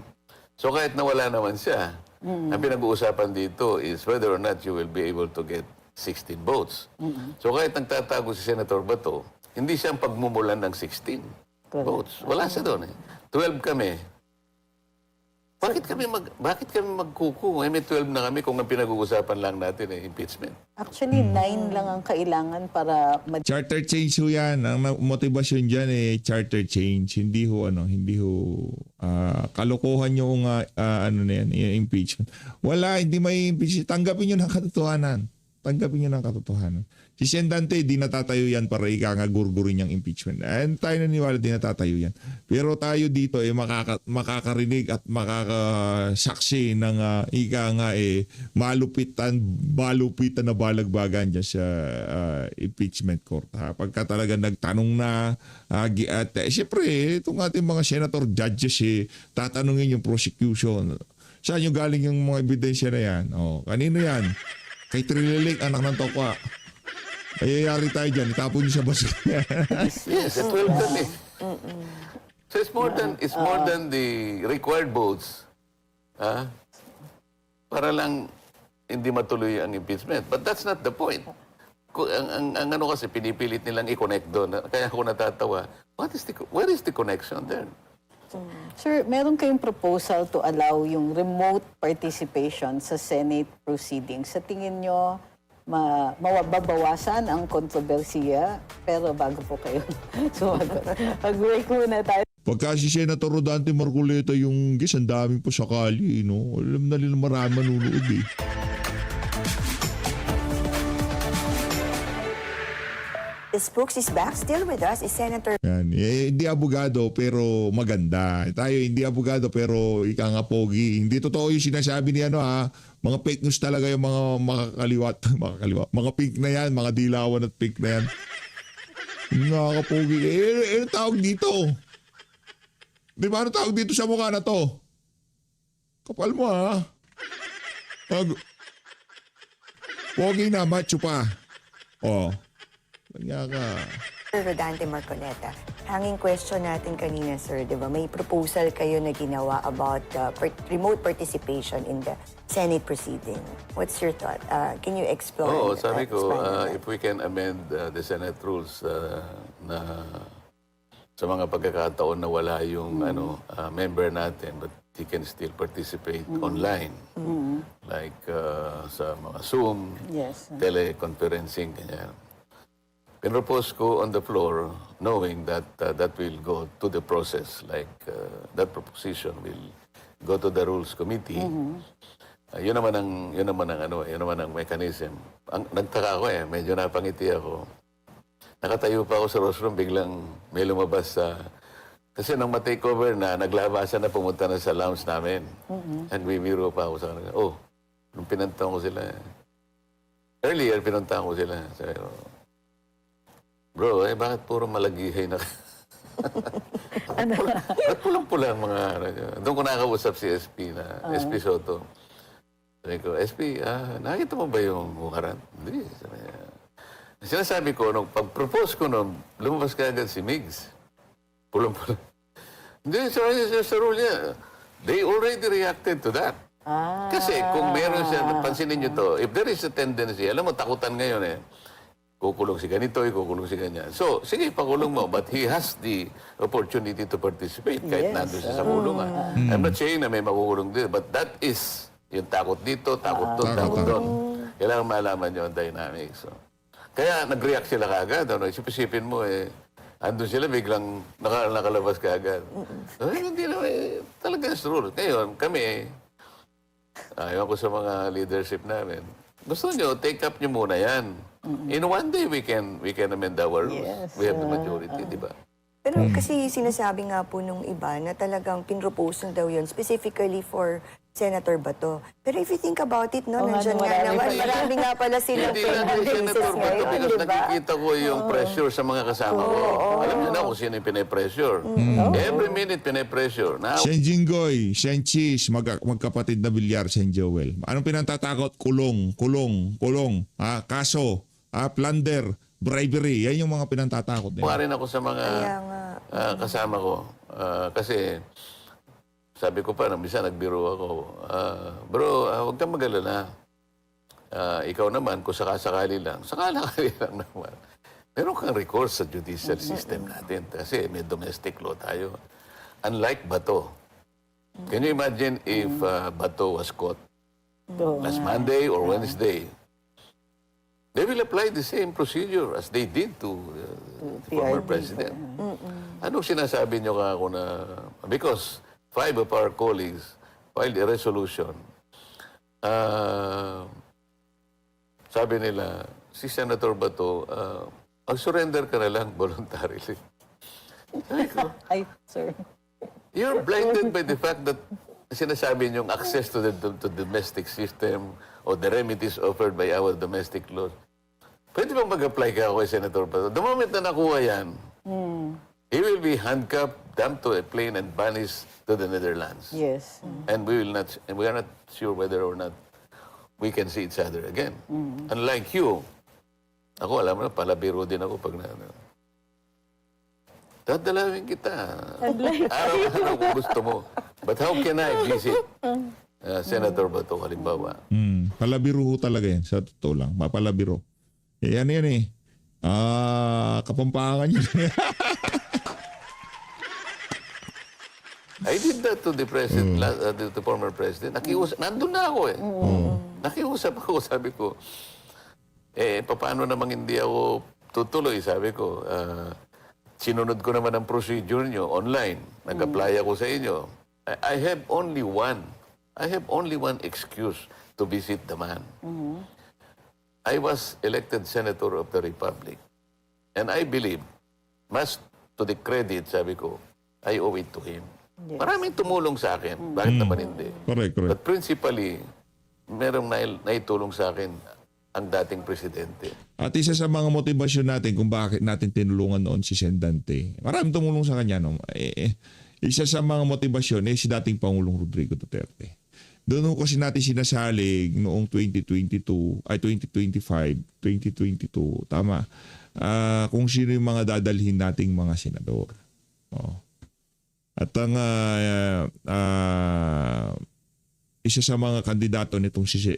So kahit nawala naman siya, ang pinag-uusapan dito is whether or not you will be able to get 16 votes. So kahit nagtatago si Senator Bato, hindi siya ang pagmumulan ng 16 votes. Wala siya doon eh. 12 kami. Bakit kami magkuku? May 12 na kami kung ang pinag-uusapan lang natin impeachment. Actually, 9 lang ang kailangan para Charter change ho yan. Ang motivasyon dyan charter change. Hindi ho kalokohan yung ano na yan, yung impeachment. Wala, hindi may impeachment. Tanggapin nyo ng katotohanan. Si Sendante, di natatayo yan para gurgurin niyang impeachment. And tayo naniwala, di natatayo yan. Pero tayo dito makakarinig at makakasaksi ng malupitan na balagbagan dyan sa impeachment court. Pagka talaga nagtanong na, at siyempre, itong ating mga senator judges, tatanungin yung prosecution. Saan yung galing yung mga ebidensya na yan? Kanino yan? Kay Trililik, anak ng Tokwa. Ayayari tayo dyan. Itapon niyo sa basa. Yes, 12 kami. So it's more than the required votes para lang hindi matuloy ang impeachment. But that's not the point. Ang ano kasi, pinipilit nilang i-connect doon. Kaya ako natatawa. Where is the connection there? Sir, meron kayong proposal to allow yung remote participation sa Senate proceedings. Sa tingin nyo, mababawasan ang kontrobersiya? Pero bago po kayo sumagot, mag-break muna tayo. Pagka si Senator Rodante Marcoleta yung ang daming po sakali, no? Alam na nila marami manunood eh. The spokes is back. Still with us is Senator Yan. Hindi abogado pero maganda. Tayo hindi abogado pero ika nga pogi. Hindi totoo yung sinasabi ni mga fake news talaga yung mga makakaliwat. Mga pink na yan, mga dilawan at pink na yan. Nakakapogi. Ano tawag dito? Di ba ano tawag dito sa mukha na to? Kapal mo Pogi na, macho pa. Kanya ka. Rodante Marcoleta. Hanging question natin kanina, sir, di ba? May proposal kayo na ginawa about remote participation in the Senate proceeding. What's your thought? Can you explore? Sabi ko, expand on that? if we can amend the Senate rules na sa mga pagkakataon na wala yung member natin, but he can still participate online. Like sa mga Zoom, Yes. teleconferencing, ganyan. pinropose ko on the floor knowing that that will go to the process, like that proposition will go to the Rules Committee. Yun naman ang mechanism. Nagtaka ako medyo napangiti ako. Nakatayo pa ako sa rostrum, biglang may lumabas sa... Kasi nang ma-takeover na, naglabasan na, pumunta na sa lounge namin. Nagbibiro pa ako sa kanila. Oh, nung pinuntahan ko sila. Earlier, pinuntahan ko sila. Sabi ko, bro, bakit puro malagihay na... Ba't pulang-pula ang mga... Doon ko nakausap si SP SP Soto. Sabi ko, SP, nakita mo ba yung hukaran? Hindi. Sinasabi ko, nung pag-propose ko nung lumabas ka agad si Migs. Pulang-pulang. Hindi, sa rule niya, they already reacted to that. Kasi kung meron siya, pansinin niyo to, if there is a tendency, alam mo, takutan ngayon kukulong si ganito, kukulong si ganyan. So, sige, pakulong mo, but he has the opportunity to participate kahit nandun siya sa kulungan. I'm not saying na may makukulong dito, but that is yung takot dito, takot doon, takot doon. Kailangan malaman niyo ang dynamics. So. Kaya nag-react sila kaagad. Isip-isipin mo andun sila, biglang nakalabas kaagad. Hindi naman, talagang rule. Ngayon, kami, ayaw ko sa mga leadership namin, gusto nyo, take up nyo muna yan. In one day, we can amend our rules. Yes. We have the majority, di ba? Pero kasi sinasabi nga po nung iba na talagang pinropose daw yun specifically for Senator Bato. Pero if you think about it, no, nandiyan nga naman, marami nga pala silang Hindi lang pending yung cases Senator Bato, ngayon, because di ba? nakikita ko yung pressure sa mga kasama ko. Alam niyo na kung sino yung pinay-pressure. Every minute pinay-pressure. Now, Shen Jinggoy, Shen Chis, magkapatid na bilyar, Shen Joel. Anong pinantatakot? Kulong. Kaso, plunder, bribery. Yan yung mga pinantatakot nila. rin ako sa mga Kaya nga. kasama ko. Kasi sabi ko pa, minsan nagbiro ako, bro, huwag kang mag-alala. Ikaw naman, kung sakasakali lang naman. Meron kang recourse sa judicial system natin kasi may domestic law tayo. Unlike Bato. Can you imagine if Bato was caught last Monday or Wednesday? They will apply the same procedure as they did to the former president. Anong sinasabi nyo ka ako na... Because 5 of our colleagues filed a resolution. Sabi nila, si Senator Bato, mag-surrender ka na lang voluntarily. Sabi ko, Ay, sir. you're blinded by the fact that sinasabi niyong access to the domestic system or the remedies offered by our domestic laws. Pwede bang mag-apply ka kay Senator Bato? The moment na nakuha yan, he will be handcuffed, dumped to a plane, and banished to the Netherlands. Yes. And we are not sure whether or not we can see each other again. Unlike you, ako alam mo na, palabiro din ako pag dadalawin kita. Araw-araw kung gusto mo. But how can I visit Senator Bato, halimbawa? Palabiro ho talaga yan. Sa totoo lang. Mapalabiro. Yan kapampangan yun. I did that to the president, the former president. Nandun na ako Nakiusap ako, sabi ko, paano namang hindi ako tutuloy? Sabi ko, sinunod ko naman ang procedure nyo online. Nag-apply ako sa inyo. I have only one excuse to visit the man. I was elected Senator of the Republic. And I believe, mas to the credit, sabi ko, I owe it to him. Yes. Maraming tumulong sa akin. Bakit naman hindi? Correct. But principally, merong naitulong sa akin ang dating presidente. At isa sa mga motivasyon natin kung bakit natin tinulungan noon si Sendante, maraming tumulong sa kanya. No? Isa sa mga motivasyon si dating Pangulong Rodrigo Duterte. Doon kasi natin sinasalig noong 2022, 2022, tama, kung sino yung mga dadalhin nating mga senador. At ang isa sa mga kandidato nitong si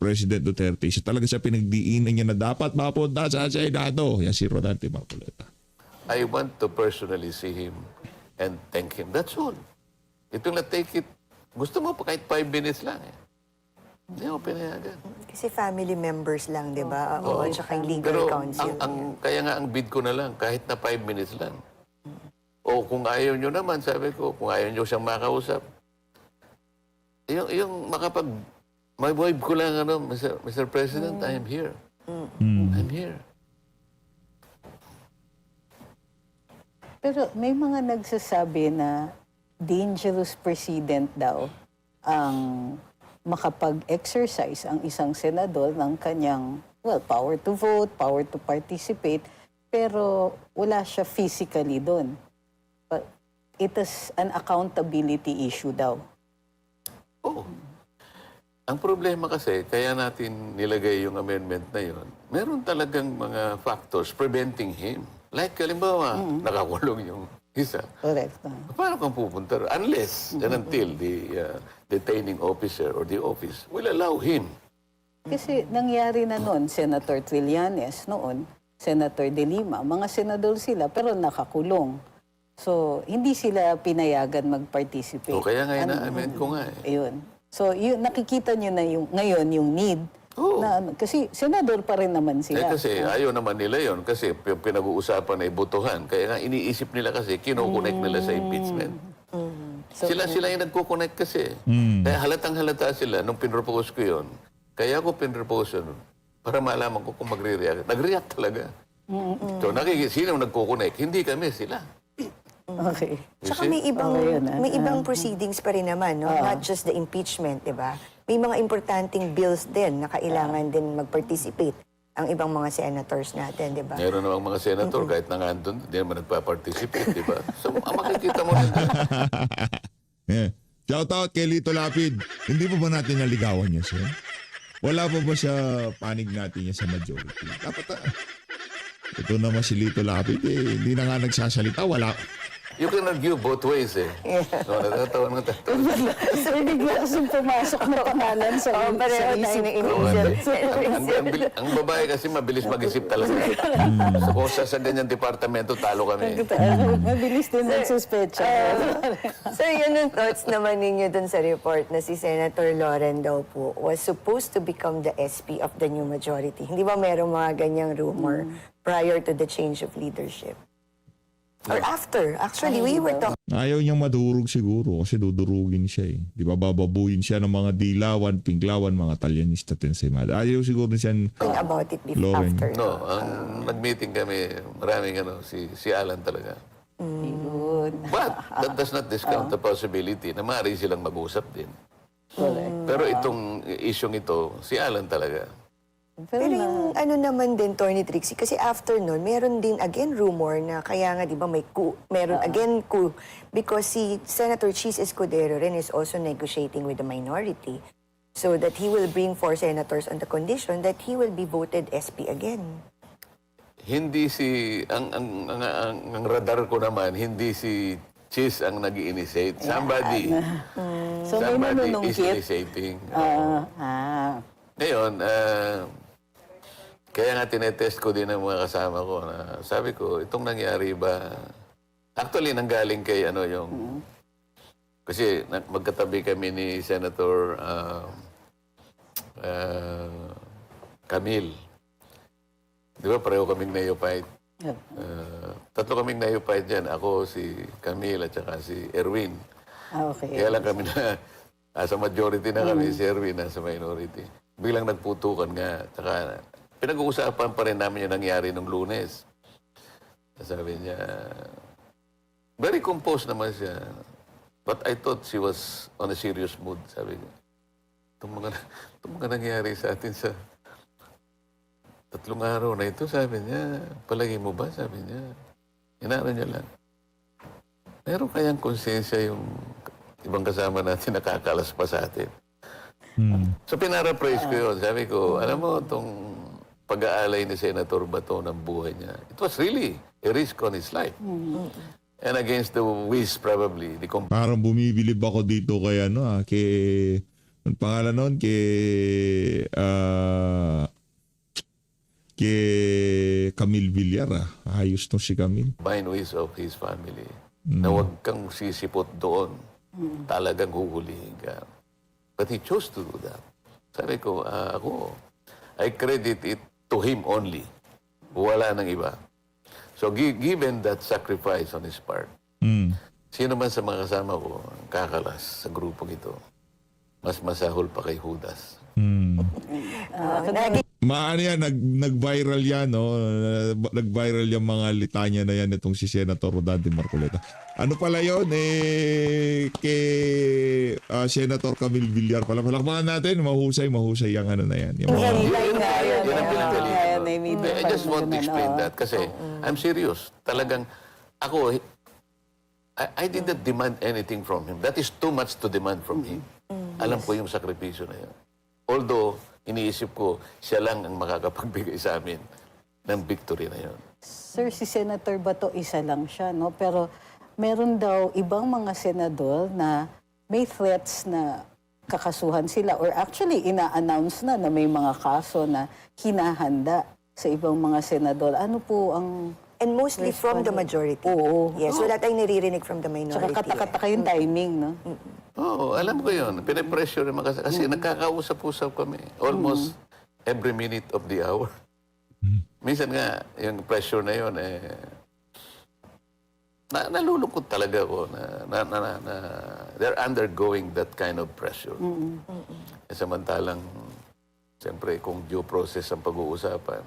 President Duterte, isa talaga sa pinagdiinan niya na dapat mapunta sa Senado. Yan si Rodante Marcoleta. I want to personally see him and thank him. That's all. It will not take it. Gusto mo pa kahit 5 minutes lang. Hindi ako pinayagan. Kasi family members lang, di ba? Oo, at saka yung legal Pero counsel. kaya nga ang bid ko na lang, kahit na 5 minutes lang. O kung ayaw nyo naman, sabi ko, kung ayaw nyo siyang makausap, yung may vibe ko lang, Mr. President, I am here. I'm here. Pero may mga nagsasabi na dangerous precedent daw ang makapag-exercise ang isang senador ng kanyang, power to vote, power to participate, pero wala siya physically doon. But it is an accountability issue daw. Oo. Ang problema kasi, kaya natin nilagay yung amendment na yon, meron talagang mga factors preventing him. Like, halimbawa, nakakulong yung isa. Correct. Paano kang pupunta? Unless and until the detaining officer or the office will allow him. Kasi nangyari na noon, Senator Trillanes noon, Senator De Lima, mga senador sila pero nakakulong. So, hindi sila pinayagan mag-participate. O kaya nga ina-amend ko nga eh. Ayun. So, yun, nakikita nyo na ngayon yung need. Oo. Kasi senador pa rin naman Eh sila. kasi ayaw naman nila yon kasi pinag-uusapan ay botohan. Kaya nga iniisip nila kasi kinukonek nila sa impeachment. So, Sila yung nagkukonek kasi. Kaya halatang halata sila nung pinropose ko yon. Kaya ako pinropose yun para malaman ko kung magre-react. Nag-react talaga. So sino nagkukonek? Hindi kami, sila. Okay. Tsaka may ibang, Okay yun, ah. may ibang proceedings pa rin naman, no? Not just the impeachment, di ba? May mga importanteng bills din na kailangan din mag-participate ang ibang mga senators natin, di ba? Meron namang mga senator kahit na nga andun, hindi naman nagpa-participate, di ba? So makikita mo rin. Yeah. Shout out kay Lito Lapid. Hindi pa ba natin naligawan niya siya? Wala pa ba siya panig natin niya sa majority? Dapat ito naman si Lito Lapid hindi na nga nagsasalita. Wala. You can argue both ways eh. So natatawa ng tatawa. So, bigla kasing pumasok na pangalan sa Pareho tayo isip ng ko. initial. Ang babae kasi mabilis mag-isip talaga. So kung sa ganyan departamento, talo kami. Mabilis din ang suspecha. So, yun ang thoughts naman ninyo dun sa report na si Senator Lauren daw po was supposed to become the SP of the new majority. Hindi ba merong mga ganyang rumor prior to the change of leadership? Or after? Actually, we were talking Ayaw niyang madurog siguro kasi dudurugin siya eh. Di ba bababuyin siya ng mga dilawan, pinklawan, mga talyanista, tensemada. Ayaw siguro siyang about it before, Lauren. after. No, ang nag-meeting kami, maraming si Alan talaga. Yun. But that does not discount the possibility na maaari silang mag-usap din. Correct. Pero itong isyong ito, si Alan talaga. Pero yung ano naman din, Tony Trixie, kasi after nun, meron din again rumor na kaya nga, di ba, may coup, meron again coup, because si Senator Chis Escudero rin is also negotiating with the minority so that he will bring 4 senators on the condition that he will be voted SP again. Hindi ang radar ko naman, hindi si Chis ang nag-initiate. Somebody So, may is nanunungkit. initiating. Ah. Ngayon, kaya nga tinetest ko din ang mga kasama ko na sabi ko, itong nangyari ba, actually nanggaling kay kasi magkatabi kami ni Senator Camille. Di ba pareho kaming neophyte? Tatlo kaming neophyte dyan. Ako, si Camille at saka si Erwin. Okay. Kaya lang kami na sa majority na kami, si Erwin nasa minority. Biglang nagputukan nga. Saka pinag-uusapan pa rin namin yung nangyari nung Lunes. Sabi niya, very composed naman siya. But I thought she was on a serious mood, sabi niya. Itong mga nangyari sa atin sa 3 araw na ito, sabi niya, palagi mo ba? Sabi niya. Inaano niya lang. Meron kayang konsensya yung ibang kasama natin nakakalas pa sa atin. So pinara-praise ko yun. Sabi ko, alam mo, itong pag-aalay ni Senator Bato ng buhay niya, it was really a risk on his life. And against the wish probably. parang bumibilib ako dito kay ang pangalan nun, kay Camille Villar. Ayos to si Camille. Combined ways of his family. Na huwag kang sisipot doon. Talagang huhulihin ka. But he chose to do that. Sabi ko, ako, I credit it to him only. Wala nang iba. So, given that sacrifice on his part, Mm. sino man sa mga kasama ko, ang kakalas sa grupong ito, mas masahol pa kay Judas. Maano yan, nag-viral yan, no? Nag-viral yung mga litanya na yan itong si Senator Rodante Marcoleta. Ano pala yun? Kay Senator Camille Villar pala. Palakpakan natin, mahusay yung ano na yan. Yung mga, Headline nga yun. Yan ang pinagaling. Yan, may media I just want to explain that kasi I'm serious. Talagang ako, I did not demand anything from him. That is too much to demand from him. Alam ko yung sakripisyo na yun. Although, iniisip ko, siya lang ang makakapagbigay sa amin ng victory na yun. Sir, si Senator Bato, isa lang siya, no? Pero meron daw ibang mga senador na may threats na kakasuhan sila or actually ina-announce na may mga kaso na hinahanda sa ibang mga senador. Ano po ang... And mostly from the majority. Oo. Yes, wala tayong naririnig from the Tsaka minority. katakataka yung timing, no? Oo, alam ko yun. Pinipressure yung mga kasi nagkakausap-usap kami. Almost every minute of the hour. Minsan nga, yung pressure na yun, nalulungkot talaga ako na they're undergoing that kind of pressure. Samantalang, siyempre, kung due process ang pag-uusapan,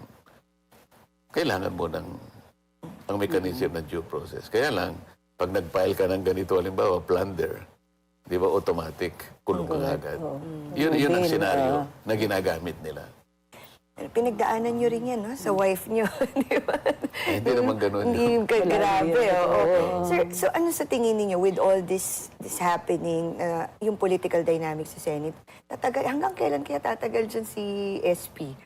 kailangan mo ang mechanism ng due process. Kaya lang, pag nag-file ka ng ganito, halimbawa, plunder, di ba, automatic, kulong ka agad. Yun ang senaryo na ginagamit nila. Pinagdaanan nyo rin yan, no? Sa wife nyo, di ba? Hindi naman ganun. Hindi ka grabe, oo. Sir, so ano sa tingin niyo with all this happening, yung political dynamics sa Senate, hanggang kailan kaya tatagal dyan si SP?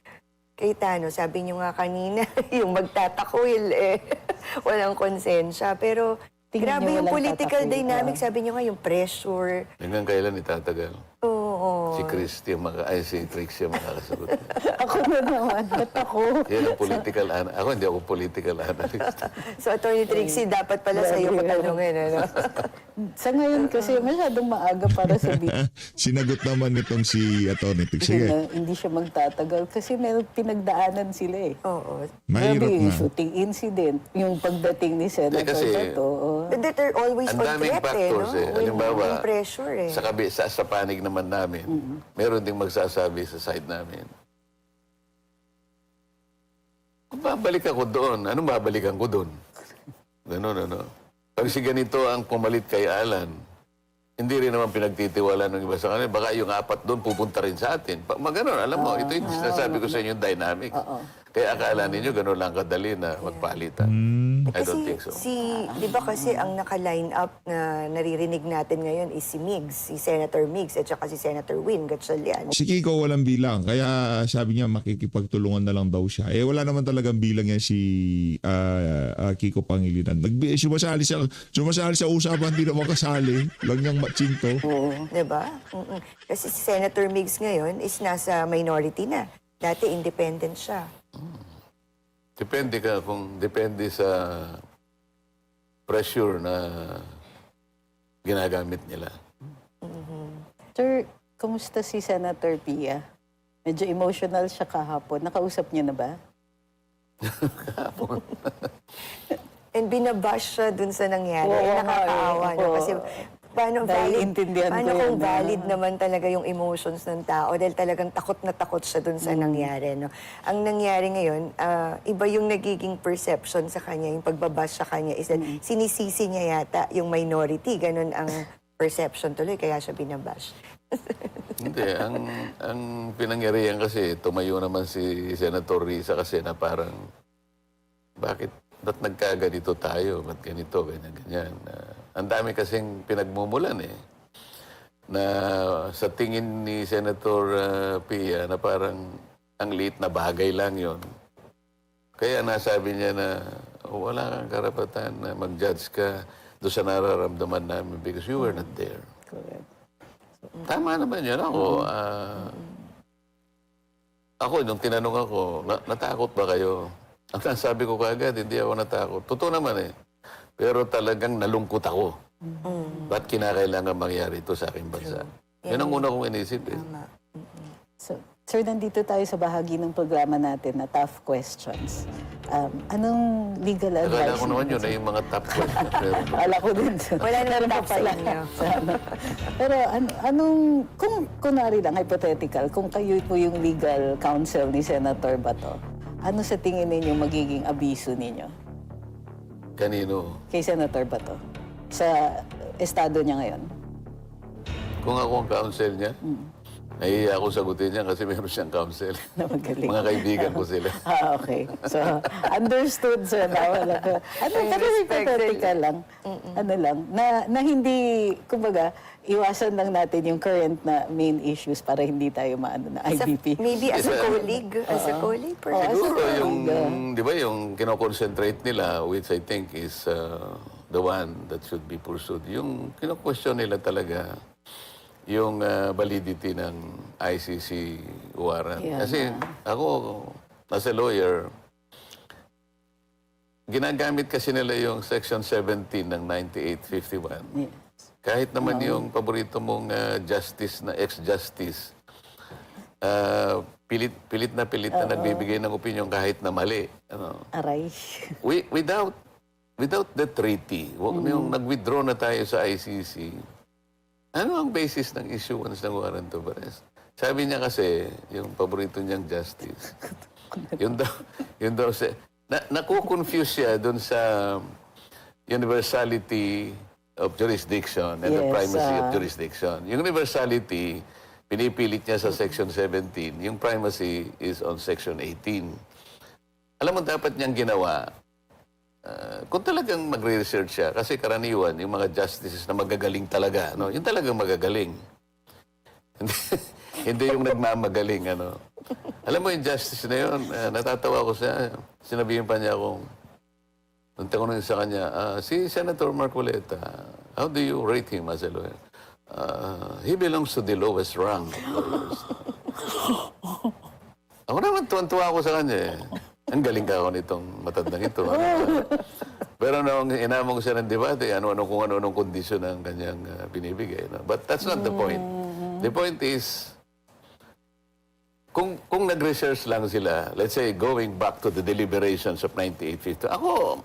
Cayetano, sabi niyo nga kanina, yung magtatakwil, walang konsensya. Pero Tingin grabe niyo yung walang political tatakwil, dynamics, sabi niyo nga, yung pressure. Hanggang kailan itatagal? Oo. Si Christy, si Trixie ang makakasagot. Ako na naman, ba't ako? Yan ang political analyst. Ako, hindi ako political analyst. So, Attorney Trixie, dapat pala sa iyo patanungin, ano? Sa ngayon kasi masyadong maaga para sabihin sinagot naman nitong si Atty. Sige, na hindi siya magtatagal kasi may pinagdaanan sila eh. Oo. mahirap Grabe, yung na. shooting incident, yung pagdating ni Senator kasi, Bato. That are always Ang on daming threat, factors no? Halimbawa, Yung pressure, sa panig naman namin, meron ding magsasabi sa side namin. Kung babalik ako doon, anong babalikan ko doon? Ganun, ano? Pag si ganito ang pumalit kay Alan, hindi rin naman pinagtitiwala ng iba sa kanila. Baka yung apat doon pupunta rin sa atin. Ganun, alam mo, ito yung sinasabi ko sa inyo, yung dynamics. Kaya akala ninyo, ganun lang kadali na magpalitan. I don't think so. Di ba kasi ang naka-line up na naririnig natin ngayon is si Migs, si Senator Migs, at saka si Senator Win Gatchalian. Si Kiko walang bilang, kaya sabi niya makikipagtulungan na lang daw siya. Wala naman talagang bilang yan si Kiko Pangilinan. Sumasali sa usapan, hindi naman kasali. Lang niyang matsinto. Di ba? Kasi si Senator Migs ngayon is nasa minority na. Dati independent siya. Depende sa pressure na ginagamit nila. Sir, kumusta si Senator Pia? Medyo emotional siya kahapon. Nakausap niya na ba? And binabash siya dun sa nangyari. Oo, Nakakaawa, no? oo. Kasi paano Dahil intindihan ko kung yan, valid naman talaga yung emotions ng tao dahil talagang takot na takot siya dun sa nangyari, no? Ang nangyari ngayon, iba yung nagiging perception sa kanya, yung pagbabash sa kanya is that sinisisi niya yata yung minority. Ganun ang perception tuloy, kaya siya binabash. Hindi, ang pinangyarihan kasi, tumayo naman si Senator Risa kasi na parang, ba't nagkaganito tayo? Ba't ganito, ganyan. Ang dami kasing pinagmumulan na sa tingin ni Senator Pia na parang ang liit na bagay lang yon. Kaya nasabi niya na wala kang karapatan na mag-judge ka doon sa nararamdaman namin because you were not there. Correct. Tama naman yun. Ako, nung tinanong ako, natakot ba kayo? Ang sabi ko kagad, hindi ako natakot. Totoo naman Pero talagang nalungkot ako. Ba't kinakailangan mangyari ito sa aking bansa? Yan ang una kong inisip So, sir, nandito tayo sa bahagi ng programa natin na tough questions. Anong legal advice? Akala ko naman yun ay yung mga top questions. Pero, Ala ko din. Wala naman Meron pa top sa pala. inyo. Pero anong, kung kunwari lang, hypothetical, kung kayo po yung legal counsel ni Senator Bato, ano sa tingin ninyo magiging abiso ninyo kanino? kay Senator Bato sa estado niya ngayon? Kung ako ang counsel niya, nahihiya ako sagutin niya kasi meron siyang counsel. Na magaling. Mga kaibigan ko sila. Okay. So, understood, sir. Wala ko. Pero hypothetical lang. Ano lang. Na hindi, kumbaga, iwasan lang natin yung current na main issues para hindi tayo maano na IBP. Maybe as a colleague. As a colleague, perhaps. Siguro yung, di ba, yung kinoconcentrate nila, which I think is the one that should be pursued. Yung kino-question nila talaga yung validity ng ICC warrant. Yeah. Kasi ako, as a lawyer, ginagamit kasi nila yung Section 17 ng 9851. Yes. Kahit naman yung paborito mong justice na ex-justice, pilit na nagbibigay ng opinion kahit na mali. Ano? Aray. Without the treaty, yung nag-withdraw na tayo sa ICC, ano ang basis ng issuance ng warrant of arrest? Sabi niya kasi, yung paborito niyang justice, yun daw naku-confuse siya dun sa universality of jurisdiction and the Yes, primacy of jurisdiction. Yung universality, pinipilit niya sa Section 17. Yung primacy is on Section 18. Alam mo, dapat niyang ginawa, kung talagang magre-research siya, kasi karaniwan, yung mga justices na magagaling talaga, no? Yung talagang magagaling. Hindi yung nagmamagaling, ano. Alam mo yung justice na yun, natatawa ko siya. Sinabihin pa niya akong, nung tanong sa kanya, si Senator Marcoleta, how do you rate him as a lawyer? He belongs to the lowest rank of lawyers. Ako naman, tuwan-tuwa ako sa kanya eh. Ang galing ka ako nitong matandang ito. Pero nung inamong siya ng debate, kung ano-anong kondisyon ang kanyang binibigay. No? But that's not the point. The point is, kung nag-research lang sila, let's say, going back to the deliberations of 9850, ako,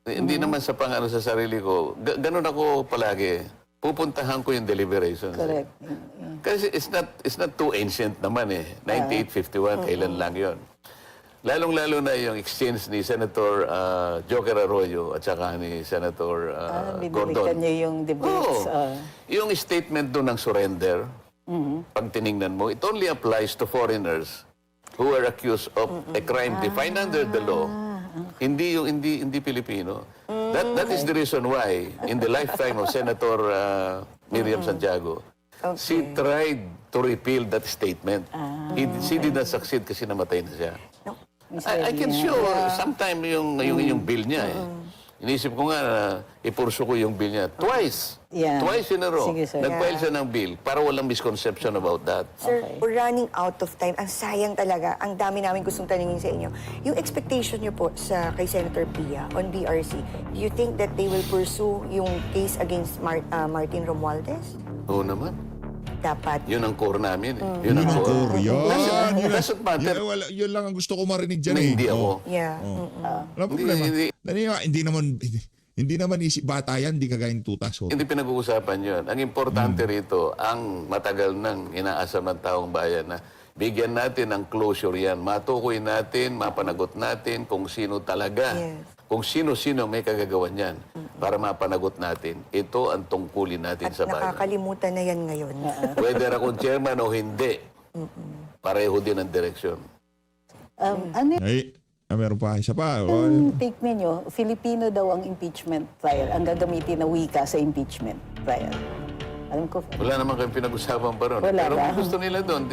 hindi naman sa pangano sa sarili ko, ganun ako palagi. Pupuntahan ko yung deliberations. Correct. Kasi it's not too ancient naman eh. 9851, kailan lang yon. Lalong-lalo na yung exchange ni Senator Joker Arroyo at saka ni Senator Gordon. Binalikan niya yung debates. Oo. Yung statement doon ng surrender, pag tinignan mo, it only applies to foreigners who are accused of a crime defined under the law. Hindi yung hindi Pilipino. That is the reason why in the lifetime of Senator Miriam Santiago, she tried to repeal that statement. She did not succeed kasi namatay na siya. I can show sometime yung bill niya eh. Inisip ko nga na ipurso ko yung bill niya. Twice. Yeah. Twice in a row. Sige, sir. Nag-file siya ng bill para walang misconception about that. Sir, Okay. we're running out of time. Ang sayang talaga. Ang dami namin gustong tanungin sa inyo. Yung expectation niyo po kay Senator Pia on BRC, do you think that they will pursue yung case against Martin Romualdez? Oo naman. Dapat. Yun ang core namin eh. Yun ang core. Yun. Doesn't matter. Yun lang ang gusto ko marinig dyan Na eh. hindi ako. Yeah. Walang problema. Hindi. Hindi naman isip bata yan, hindi kagaya ng tutas. So, Hindi pinag-uusapan yun. Ang importante rito, ang matagal nang inaasam ng taong bayan na bigyan natin ng closure yan. Matukoy natin, mapanagot natin kung sino talaga. Yes. Kung sino-sino may kagagawan yan para mapanagot natin. Ito ang tungkulin natin At sa bayan. nakakalimutan na yan ngayon. Whether akong chairman o hindi, pareho din ang direksyon. Ano ay, meron pa. Isa pa. yung take ninyo? Filipino daw ang impeachment trial. Ang gagamitin na wika sa impeachment trial. Alam ko. Wala naman kayong pinag-usapan pa ron. Wala Pero ba? kung gusto nila doon,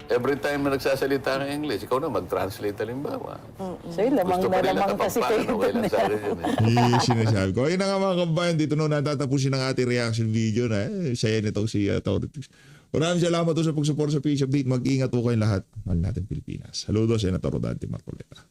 every time na nagsasalita ng English, ikaw na mag-translate halimbawa. So yun, lamang Gusto na pa nila lamang kasi kayo. okay lang sa akin yun eh. Sinasabi ko. Ayun na nga mga kabayan, dito na natatapusin ang ating reaction video na saya nito si Authorities. Maraming salamat po sa pag-support sa PH Update. Mag-ingat po kayong lahat. Mahal natin Pilipinas. Saludos, Senator Rodante Marcoleta.